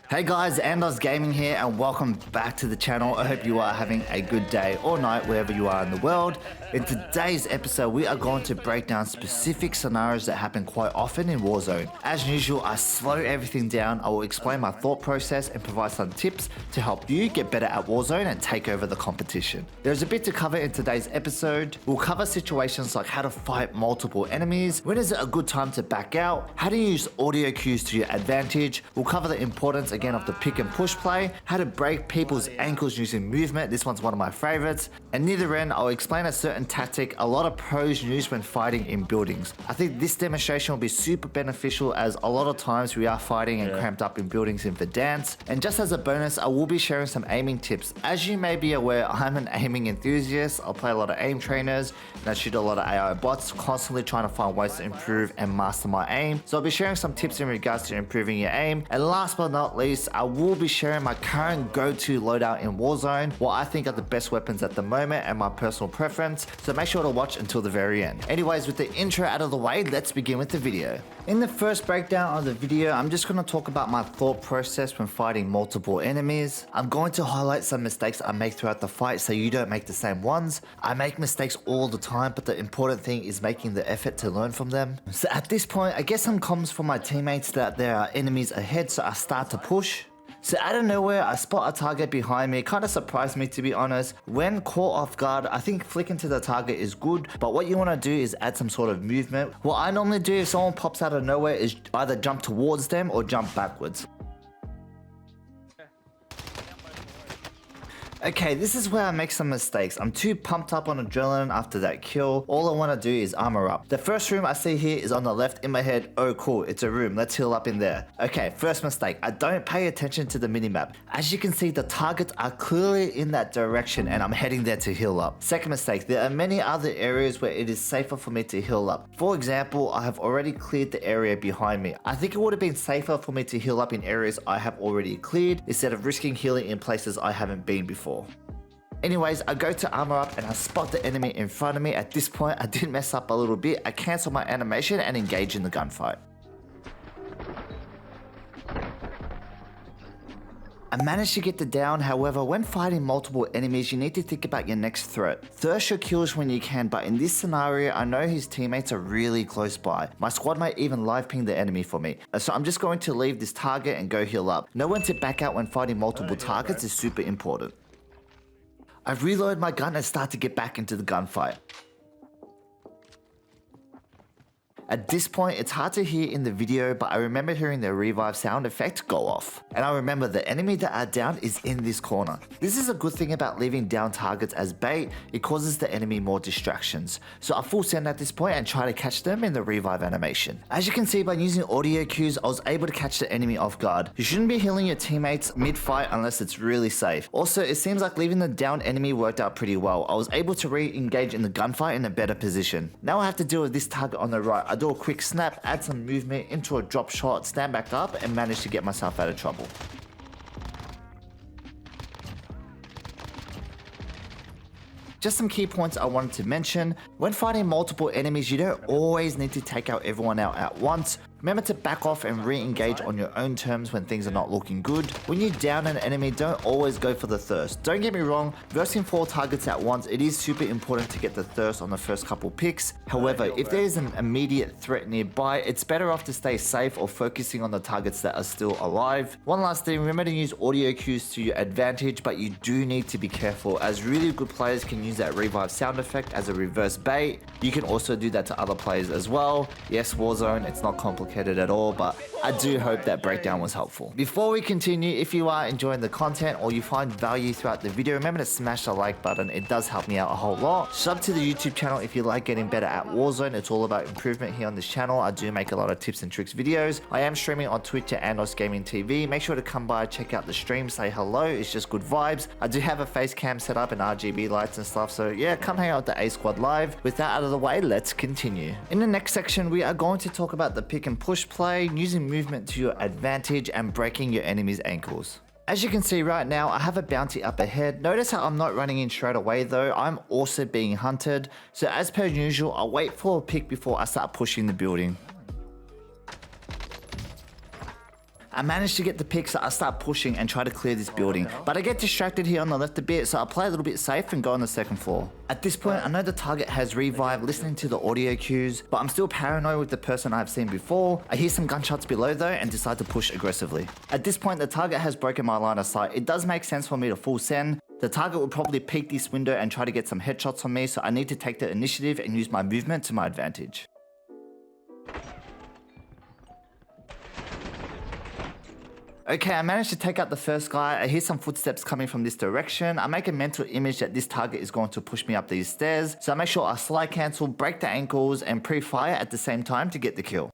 Hey guys, AndosGaming here and welcome back to the channel. I hope you are having a good day or night wherever you are in the world. In today's episode, we are going to break down specific scenarios that happen quite often in Warzone. As usual, I slow everything down. I will explain my thought process and provide some tips to help you get better at Warzone and take over the competition. There's a bit to cover in today's episode. We'll cover situations like how to fight multiple enemies, when is it a good time to back out, how to use audio cues to your advantage. We'll cover the importance again of the pick and push play, how to break people's ankles using movement. This one's one of my favorites. And near the end, I'll explain a certain tactic a lot of pros use when fighting in buildings. I think this demonstration will be super beneficial as a lot of times we are fighting and cramped up in buildings in Verdansk. And just as a bonus, I will be sharing some aiming tips. As you may be aware, I'm an aiming enthusiast. I'll play a lot of aim trainers and I shoot a lot of AI bots, constantly trying to find ways to improve and master my aim. So I'll be sharing some tips in regards to improving your aim. And last but not least, I will be sharing my current go-to loadout in Warzone, what I think are the best weapons at the moment and my personal preference. So make sure to watch until the very end. Anyways, with the intro out of the way, let's begin with the video. In the first breakdown of the video, I'm just going to talk about my thought process when fighting multiple enemies. I'm going to highlight some mistakes I make throughout the fight so you don't make the same ones. I make mistakes all the time, but the important thing is making the effort to learn from them. So at this point, I get some comms from my teammates that there are enemies ahead, so I start to push. So out of nowhere, I spot a target behind me. Kind of surprised me, to be honest. When caught off guard, I think flicking to the target is good, but what you want to do is add some sort of movement. What I normally do if someone pops out of nowhere is either jump towards them or jump backwards. Okay, this is where I make some mistakes. I'm too pumped up on adrenaline after that kill. All I want to do is armor up. The first room I see here is on the left. In my head, oh cool, it's a room, let's heal up in there. Okay, first mistake, I don't pay attention to the minimap. As you can see, the targets are clearly in that direction and I'm heading there to heal up. Second mistake, there are many other areas where it is safer for me to heal up. For example, I have already cleared the area behind me. I think it would have been safer for me to heal up in areas I have already cleared instead of risking healing in places I haven't been before. Anyways, I go to armor up and I spot the enemy in front of me. At this point, I did mess up a little bit. I cancel my animation and engage in the gunfight. I managed to get the down. However, when fighting multiple enemies, you need to think about your next threat. Thirst your kills when you can, but in this scenario, I know his teammates are really close by. My squad might even live ping the enemy for me. So I'm just going to leave this target and go heal up. Know when to back out when fighting multiple targets is super important. I reload my gun and start to get back into the gunfight. At this point, it's hard to hear in the video, but I remember hearing the revive sound effect go off. And I remember the enemy that are down is in this corner. This is a good thing about leaving down targets as bait. It causes the enemy more distractions. So I full send at this point and try to catch them in the revive animation. As you can see, by using audio cues, I was able to catch the enemy off guard. You shouldn't be healing your teammates mid-fight unless it's really safe. Also, it seems like leaving the down enemy worked out pretty well. I was able to re-engage in the gunfight in a better position. Now I have to deal with this target on the right. I do a quick snap, add some movement into a drop shot, stand back up and manage to get myself out of trouble. Just some key points I wanted to mention. When fighting multiple enemies, you don't always need to take out everyone out at once. Remember to back off and re-engage on your own terms when things are not looking good. When you down an enemy, don't always go for the thirst. Don't get me wrong, versing 4 targets at once, it is super important to get the thirst on the first couple picks. However, if there is an immediate threat nearby, it's better off to stay safe or focusing on the targets that are still alive. One last thing, remember to use audio cues to your advantage, but you do need to be careful as really good players can use that revive sound effect as a reverse bait. You can also do that to other players as well. Yes, Warzone, it's not complicated at all, but I do hope that breakdown was helpful. Before we continue, if you are enjoying the content or you find value throughout the video, remember to smash the like button. It does help me out a whole lot. Sub to the YouTube channel if you like getting better at Warzone. It's all about improvement here on this channel. I do make a lot of tips and tricks videos. I am streaming on Twitch at AndosGaming TV. Make sure to come by, check out the stream, say hello. It's just good vibes. I do have a face cam set up and RGB lights and stuff, so yeah, come hang out with the A Squad live. With that out of the way, let's continue. In the next section, we are going to talk about the pick and push play, using movement to your advantage and breaking your enemy's ankles. As you can see right now, I have a bounty up ahead. Notice how I'm not running in straight away though. I'm also being hunted. So as per usual, I'll wait for a pick before I start pushing the building. I manage to get the pick, so I start pushing and try to clear this building. But I get distracted here on the left a bit, so I play a little bit safe and go on the second floor. At this point, I know the target has revived, listening to the audio cues, but I'm still paranoid with the person I've seen before. I hear some gunshots below though and decide to push aggressively. At this point, the target has broken my line of sight. It does make sense for me to full send. The target will probably peek this window and try to get some headshots on me, so I need to take the initiative and use my movement to my advantage. Okay, I managed to take out the first guy. I hear some footsteps coming from this direction. I make a mental image that this target is going to push me up these stairs, so I make sure I slide cancel, break the ankles, and pre-fire at the same time to get the kill.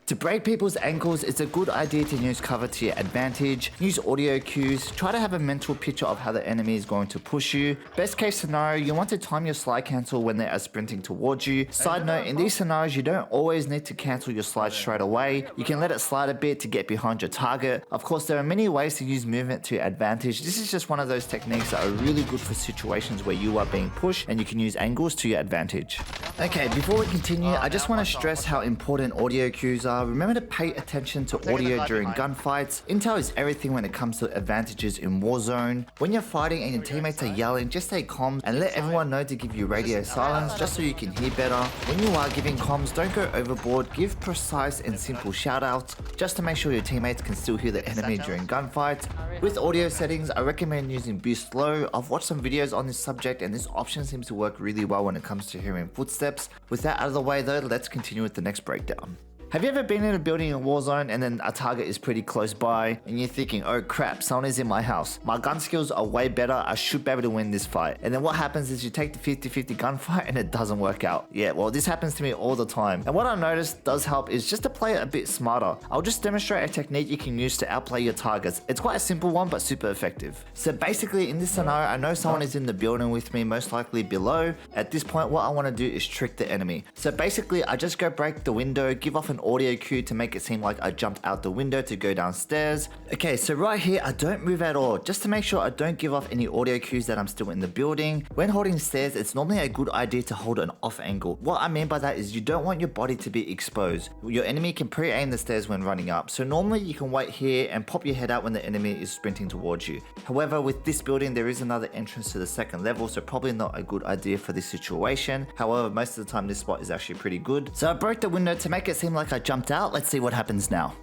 To break people's ankles, it's a good idea to use cover to your advantage, use audio cues, try to have a mental picture of how the enemy is going to push you. Best case scenario, you want to time your slide cancel when they are sprinting towards you. Side note, in these scenarios, you don't always need to cancel your slide straight away. You can let it slide a bit to get behind your target. Of course, there are many ways to use movement to your advantage. This is just one of those techniques that are really good for situations where you are being pushed and you can use angles to your advantage. Okay, before we continue, I just want to stress how important audio cues are. Remember to pay attention to audio during gunfights. Intel is everything when it comes to advantages in Warzone. When you're fighting and your teammates are yelling, just stay calm and let everyone know to give you radio silence just so you can hear better. When you are giving comms, don't go overboard. Give precise and simple shoutouts just to make sure your teammates can still hear the enemy during gunfights. With audio settings, I recommend using boost low. I've watched some videos on this subject and this option seems to work really well when it comes to hearing footsteps. With that out of the way though, let's continue with the next breakdown. Have you ever been in a building in Warzone and then a target is pretty close by and you're thinking, oh crap, someone is in my house. My gun skills are way better, I should be able to win this fight. And then what happens is you take the 50-50 gunfight and it doesn't work out. Yeah, well this happens to me all the time. And what I noticed does help is just to play it a bit smarter. I'll just demonstrate a technique you can use to outplay your targets. It's quite a simple one but super effective. So basically in this scenario, I know someone is in the building with me, most likely below. At this point, what I want to do is trick the enemy. So basically I just go break the window, give off an audio cue to make it seem like I jumped out the window to go downstairs. Okay, so right here, I don't move at all, just to make sure I don't give off any audio cues that I'm still in the building. When holding stairs, it's normally a good idea to hold an off angle. What I mean by that is you don't want your body to be exposed. Your enemy can pre-aim the stairs when running up, so normally you can wait here and pop your head out when the enemy is sprinting towards you. However, with this building, there is another entrance to the second level, so probably not a good idea for this situation. However, most of the time this spot is actually pretty good. So I broke the window to make it seem like I jumped out. Let's see what happens now.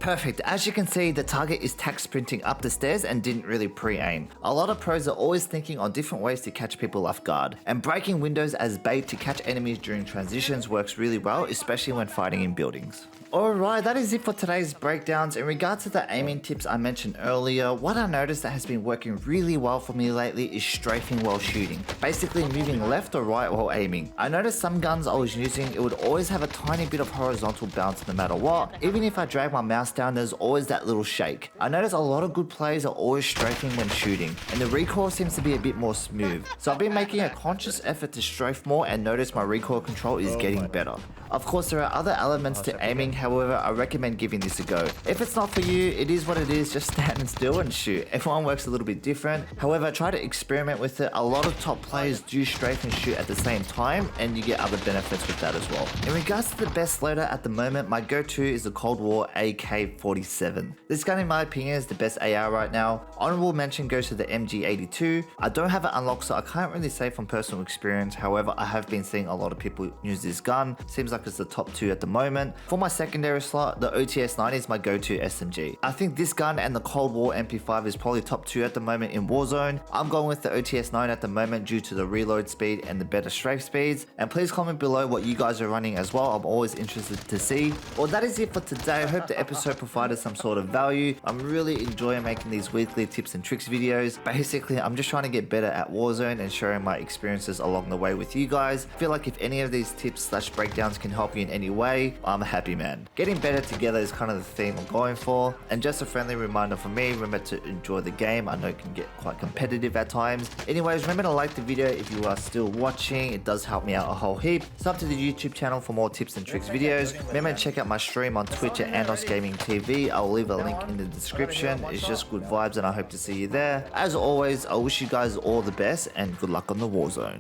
Perfect. As you can see, the target is tack sprinting up the stairs and didn't really pre-aim. A lot of pros are always thinking on different ways to catch people off guard, and breaking windows as bait to catch enemies during transitions works really well, especially when fighting in buildings. Alright, that is it for today's breakdowns. In regards to the aiming tips I mentioned earlier, what I noticed that has been working really well for me lately is strafing while shooting. Basically moving left or right while aiming. I noticed some guns I was using, it would always have a tiny bit of horizontal bounce no matter what. Even if I drag my mouse down, there's always that little shake. I noticed a lot of good players are always strafing when shooting, and the recoil seems to be a bit more smooth. So I've been making a conscious effort to strafe more and notice my recoil control is getting better. Of course, there are other elements to aiming, however, I recommend giving this a go. If it's not for you, it is what it is, just stand still and shoot. Everyone works a little bit different. However, try to experiment with it. A lot of top players do strafe and shoot at the same time, and you get other benefits with that as well. In regards to the best loadout at the moment, my go-to is the Cold War AK-47. This gun, in my opinion, is the best AR right now. Honorable mention goes to the MG82. I don't have it unlocked, so I can't really say from personal experience. However, I have been seeing a lot of people use this gun. Seems like it's the top 2 at the moment. For my secondary slot, the OTS-90 is my go-to SMG. I think this gun and the Cold War MP5 is probably top 2 at the moment in Warzone. I'm going with the OTS-9 at the moment due to the reload speed and the better strafe speeds. And please comment below what you guys are running as well. I'm always interested to see. Well, that is it for today. I hope the episode provided some sort of value. I'm really enjoying making these weekly tips and tricks videos. Basically, I'm just trying to get better at Warzone and sharing my experiences along the way with you guys. I feel like if any of these tips/breakdowns can can help you in any way, I'm a happy man. Getting better together is kind of the theme I'm going for. And just a friendly reminder for me, remember to enjoy the game. I know it can get quite competitive at times. Anyways, remember to like the video if you are still watching. It does help me out a whole heap. Sub to the YouTube channel for more tips and tricks videos. Remember to check out my stream on Twitch at AndosGaming TV. I'll leave a link in the description. It's just good vibes and I hope to see you there. As always, I wish you guys all the best and good luck on the Warzone.